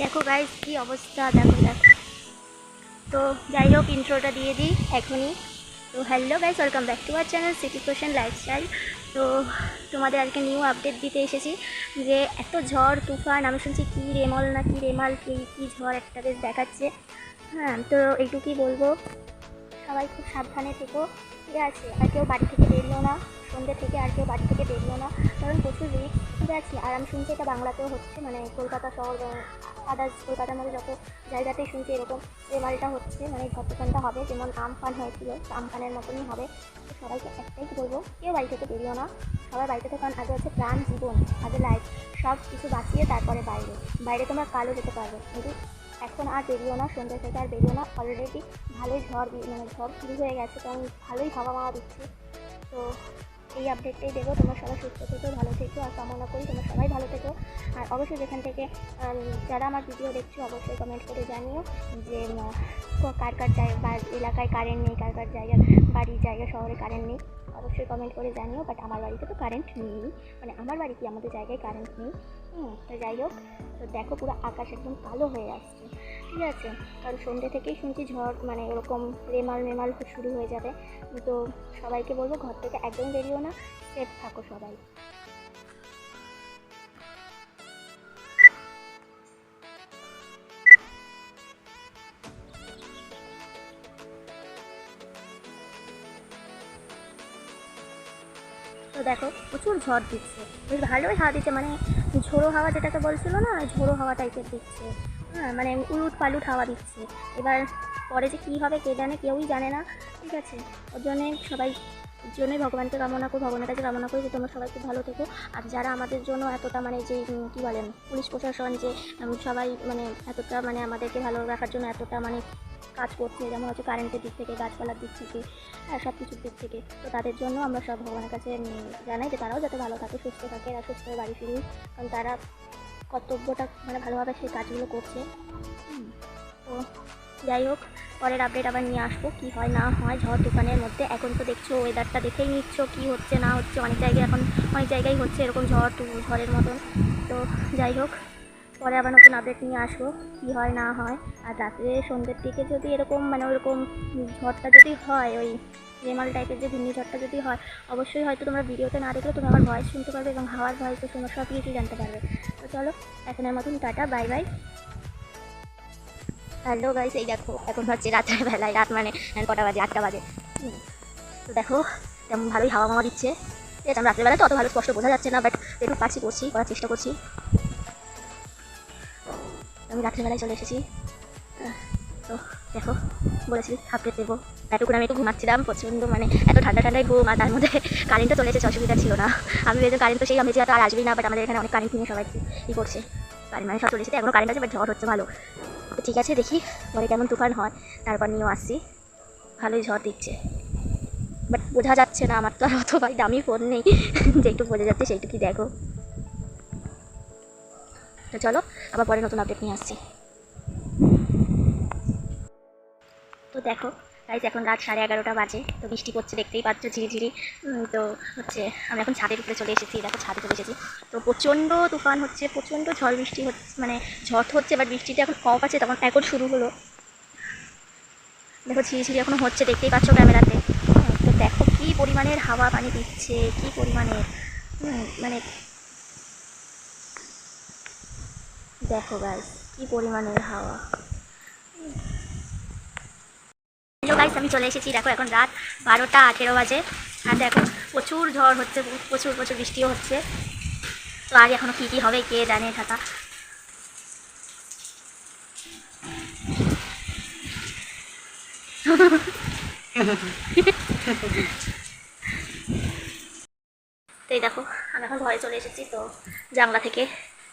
দেখো গাইস কি অবস্থা, দেখো দেখো। তো যাই হোক, ইন্ট্রোটা দিয়ে দিই এখনই। তো hello guys, welcome back to our channel city question lifestyle. তো তোমাদের আজকে নিউ আপডেট দিতে এসেছি যে এত ঝড় তুফান, আমি শুনছি কি রেমল না কি রেমাল কি কি ঝড় একটা বেশ দেখাচ্ছে। হ্যাঁ, তো এইটুকুই বলবো, সবাই খুব সাবধানে থেকো, ঠিক আছে? আর কেউ বাড়ি থেকে বেরিও না, সন্ধ্যে থেকে আর কেউ বাড়ি থেকে বেরিও না, কারণ প্রচুর রিস্ক, ঠিক আছে? আর আমি শুনছি এটা বাংলাতেও হচ্ছে, মানে কলকাতা শহর আদার্স কলকাতার মধ্যে যত জায়গাতেই শুনছি এরকম রেমালটা হচ্ছে, মানে ঝড় হবে, যেমন আমফান হয়েছিল আমফানের মতনই হবে। তো সবাইকে একটাই বলবো, কেউ বাড়ি থেকে বেরিও না, সবাই বাড়িতে থেকে, কারণ আগে হচ্ছে প্রাণ জীবন, আগে লাইফ, সব কিছু বাঁচিয়ে তারপরে বাইরে বাইরে তোমরা কালো যেতে পারবে, কিন্তু এখন আর বেরিও না, সন্ধ্যা থেকে আর বেরিও না। অলরেডি ভালোই ঝড় শুরু হয়ে গেছে, কারণ ভালোই হাওয়া মাওয়া দিচ্ছে। তো এই আপডেটটাই দেবো, তোমরা সবাই সুস্থ থেকো, ভালো থেকো, আর কামনা করি তোমরা সবাই ভালো থেকো। আর অবশ্যই যেখান থেকে যারা আমার ভিডিও দেখছো অবশ্যই কমেন্ট করে জানিও যে কার কার জায়গা এলাকায় কারেন্ট নেই, কার কার জায়গা বাড়ির জায়গা শহরে কারেন্ট নেই, অবশ্যই কমেন্ট করে জানিও। বাট আমার বাড়িতে তো কারেন্ট নেই, মানে আমার বাড়ি কি আমাদের জায়গায় কারেন্ট নেই। তো যাই হোক, তো দেখো পুরো আকাশ একদম কালো হয়ে আসছে, ঠিক আছে? কারণ সন্ধ্যে থেকেই শুনছি ঝড়, মানে এরকম রেমাল শুরু হয়ে যাবে। তো সবাইকে বলবো ঘর থেকে একদম বেরিও না, সেফ থাকো সবাই। তো দেখো প্রচুর ঝড় দিচ্ছে, বেশ ভালোই হাওয়া দিচ্ছে, মানে ঝোড়ো হাওয়া যেটাকে বলছিল না, ঝোড়ো হাওয়া টাইপের দিচ্ছে। হ্যাঁ, মানে উলুট পালুট হাওয়া দিচ্ছে। এবার পরে যে কী হবে কে জানে, কেউই জানে না, ঠিক আছে? ওর জন্যে সবাই জন্যই ভগবানকে কামনা করি, ভগবানের কাছে কামনা করি যে তোমরা সবাই খুব ভালো থেকো। আর যারা আমাদের জন্য এতটা, মানে যে কী বলেন, পুলিশ প্রশাসন যে সবাই মানে এতটা, মানে আমাদেরকে ভালো রাখার জন্য এতটা মানে কাজ করছে, যেমন হচ্ছে কারেন্টের দিক থেকে, গাছপালার দিক থেকে, হ্যাঁ সব কিছুর দিক থেকে, তো তাদের জন্য আমরা সব ভগবানের কাছে জানাই যে তারাও যাতে ভালো থাকে, সুস্থ থাকে, আর সুস্থ হয়ে বাড়ি ফিরি, কারণ তারা কর্তব্যটা মানে ভালোভাবে সেই কাজগুলো করছে। তো যাই হোক, পরের আপডেট আবার নিয়ে আসবো, কী হয় না হয় ঝড় তুফানের মধ্যে। এখন তো দেখছো ওয়েদারটা দেখেই নিচ্ছ কী হচ্ছে না হচ্ছে, অনেক জায়গায় এখন অনেক জায়গায় হচ্ছে এরকম ঝড়ের মতন। তো যাই হোক, পরে আবার নতুন আপডেট নিয়ে আসবো, কী হয় না হয়। আর রাত্রে সন্ধ্যের দিকে যদি এরকম মানে ওইরকম ঝড়টা যদি হয়, ওই রেমাল টাইপের যে ঘূর্ণিঝড়টা যদি হয়, অবশ্যই হয়তো তোমরা ভিডিওতে না দেখলেও তুমি আমার ভয়েস শুনতে পারবে, এবং হাওয়ার ভয়েস তো তোমরা সব কিছুই জানতে পারবে। তো চলো, এখনের মতন tata, bye bye. Hello guys, এই দেখো এখন হচ্ছে রাতের বেলায়, রাত মানে কটা বাজে, 8টা বাজে। তো দেখো তেমন ভালোই হাওয়া মাওয়া দিচ্ছে, ঠিক আছে? আমি রাতের বেলায় তো অত ভালো স্পষ্ট বোঝা যাচ্ছে না, বাট একটু কাছে করার চেষ্টা করছি। আমি রাত্রেবেলায় চলে এসেছি। তো দেখো, বলেছি আপডেট দেবো, এতক্ষণ আমি একটু ঘুমাচ্ছিলাম, প্রচণ্ড মানে এত ঠান্ডায় ঘুম, আর তার মধ্যে কারেন্টও চলে এসেছে, অসুবিধা ছিল না। আমি ভেবেছিলাম কারেন্ট তো সেই আমি আর আসবেই না, বাট আমাদের এখানে অনেক কারেন্ট নিয়ে সবাই কী করছে, কারেন্ট মানে সব চলে এসেছে, এখনও কারেন্ট আছে, বাট ঝড় হচ্ছে ভালো। তো ঠিক আছে, দেখি পরে কেমন তুফান হয়, তারপর নিয়েও আসছি। ভালোই ঝড় দিচ্ছে, বাট বোঝা যাচ্ছে না, আমার তো আর অত ভাই দামি ফোন নেই যেটুকু বোঝা যাচ্ছে সেইটুকুই দেখো। তো চলো, আবার পরে নতুন আপডেট নিয়ে আসছি। তো দেখো গাইস, এখন রাত 11:30 বাজে, তো বৃষ্টি পড়ছে, দেখতেই পাচ্ছ ঝিরিঝিরি। তো হচ্ছে আমরা এখন ছাদের উপরে চলে এসেছি, দেখো ছাদে চলে এসেছি। তো প্রচণ্ড তুফান হচ্ছে, প্রচণ্ড ঝড় বৃষ্টি হচ্ছে, মানে ঝড় হচ্ছে, বাট বৃষ্টিটা এখন কম আছে, তখন এখন শুরু হলো। দেখো ঝিরিঝিরি এখনও হচ্ছে, দেখতেই পাচ্ছ ক্যামেরাতে। তো দেখো কী পরিমাণের হাওয়া পানি দিচ্ছে, কী পরিমাণের, মানে দেখো গাইস কী পরিমাণের হাওয়া। হ্যালো গাইস, আমি চলে এসেছি, দেখো এখন রাত 12:18 বাজে, আর দেখো প্রচুর ঝড় হচ্ছে, প্রচুর বৃষ্টিও হচ্ছে। তো আর এখনও কী কী হবে কে জানে থাকা। তো এই দেখো আমি এখন ঘরে চলে এসেছি, তো জানলা থেকে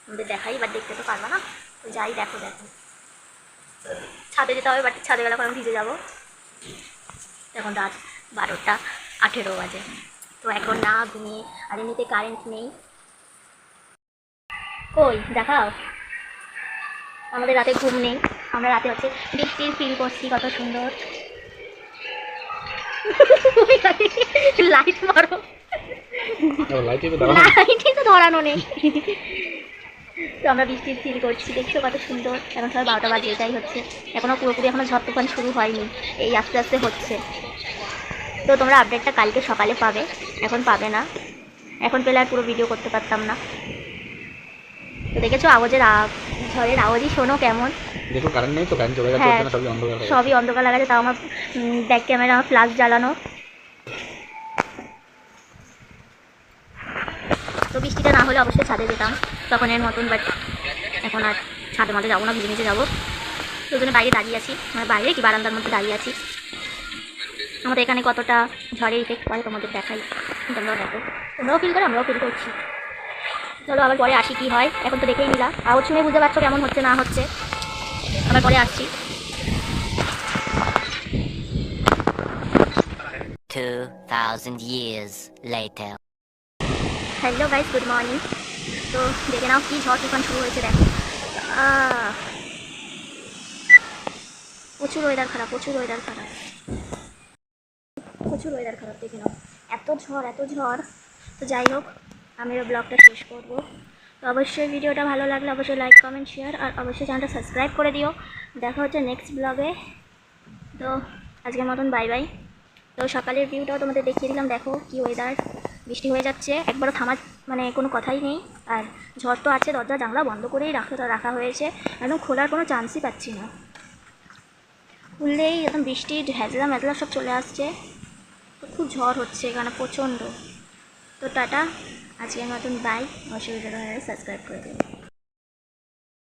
আমাদের দেখাই, বাট দেখতে তো পারবো না, তো যাই, দেখো ছাদে যেতে হবে, বাট ছাদে গেলে এখন ভিজে যাবো। এখন রাত 12:18 বাজে, তো এখন না ঘুমিয়ে, আর এমনিতে কারেন্ট নেই। কই দেখাও, আমাদের রাতে ঘুম নেই, আমরা রাতে হচ্ছে বৃষ্টির ফিল করছি, কত সুন্দর। লাইট মারো, লাইটই তো ধরানো নেই। তো আমরা বৃষ্টির ফিল করছি, দেখছো কত সুন্দর। এখন সবাই 12টা বাজে, এটাই হচ্ছে। এখনও পুরোপুরি এখনও ঝড় তুফান শুরু হয়নি, এই আস্তে আস্তে হচ্ছে। তো তোমরা আপডেটটা কালকে সকালে পাবে, এখন পাবে না। এখন পেলে আর পুরো ভিডিও করতে পারতাম না। তো দেখেছো ঝড়ের আওয়াজই শোনো কেমন। দেখো কারেন্ট নেই তো, কারেন্ট চলে গেছে, হ্যাঁ, সবই অন্ধকার। সবই অন্ধকার লাগাছে, তাও আমার ব্যাক ক্যামেরা আমার ফ্ল্যাশ জ্বালানো। তো বৃষ্টিটা না হলে অবশ্যই ছাদে যেতাম তখন এর মতন, বাট এখন আর ছাদে মাঠে যাবো না, ভিজে ভিজে যাবো। তো জন্য বাইরে দাঁড়িয়ে আছি, মানে বাইরে কি বারান্দার মধ্যে দাঁড়িয়ে আছি। আমাদের এখানে কতটা ঝড়ের ইফেক্ট পড়ে তোমাদের দেখাই, তোমরাও দেখো, তোমরাও ফিল করো, আমরাও ফিল করছি। চলো আবার পরে আসি কি হয়। এখন তো দেখেই নিলাম, আওয়াজ শুনে বুঝতে পারছো কেমন হচ্ছে না হচ্ছে। আবার পরে আসছি। 2000 years later. Hello guys, good morning. তো দেখে নাও কি ঝড় তুফান শুরু হয়েছে, দেখো। প্রচুর ওয়েদার খারাপ, প্রচুর ওয়েদার খারাপ, প্রচুর ওয়েদার খারাপ, দেখে নাও। এত ঝড়, এত ঝড়। তো যাই হোক, আমিও ব্লগটা শেষ করব। তো অবশ্যই ভিডিওটা ভালো লাগলে অবশ্যই লাইক কমেন্ট শেয়ার, আর অবশ্যই চ্যানেলটা সাবস্ক্রাইব করে দিও। দেখা হচ্ছে নেক্সট ব্লগে। তো আজকের মতন বাই বাই। তো সকালের ভিউটাও তোমাদের দেখিয়ে দিলাম, দেখো কি ওয়েদার। বৃষ্টি হয়ে যাচ্ছে, একবারও থামার মানে কোনো কথাই নেই। আর ঝড় তো আছে, দরজা জানলা বন্ধ করেই রাখা হয়েছে, একদম খোলার কোনো চান্সই পাচ্ছি না। খুললেই একদম বৃষ্টির হ্যাজলা ম্যাজলা সব চলে আসছে। তো খুব ঝড় হচ্ছে এখানে প্রচণ্ড। তো টাটা, আজকের মতন বাই। অবশ্যই ভিডিওটা সাবস্ক্রাইব করে দিন।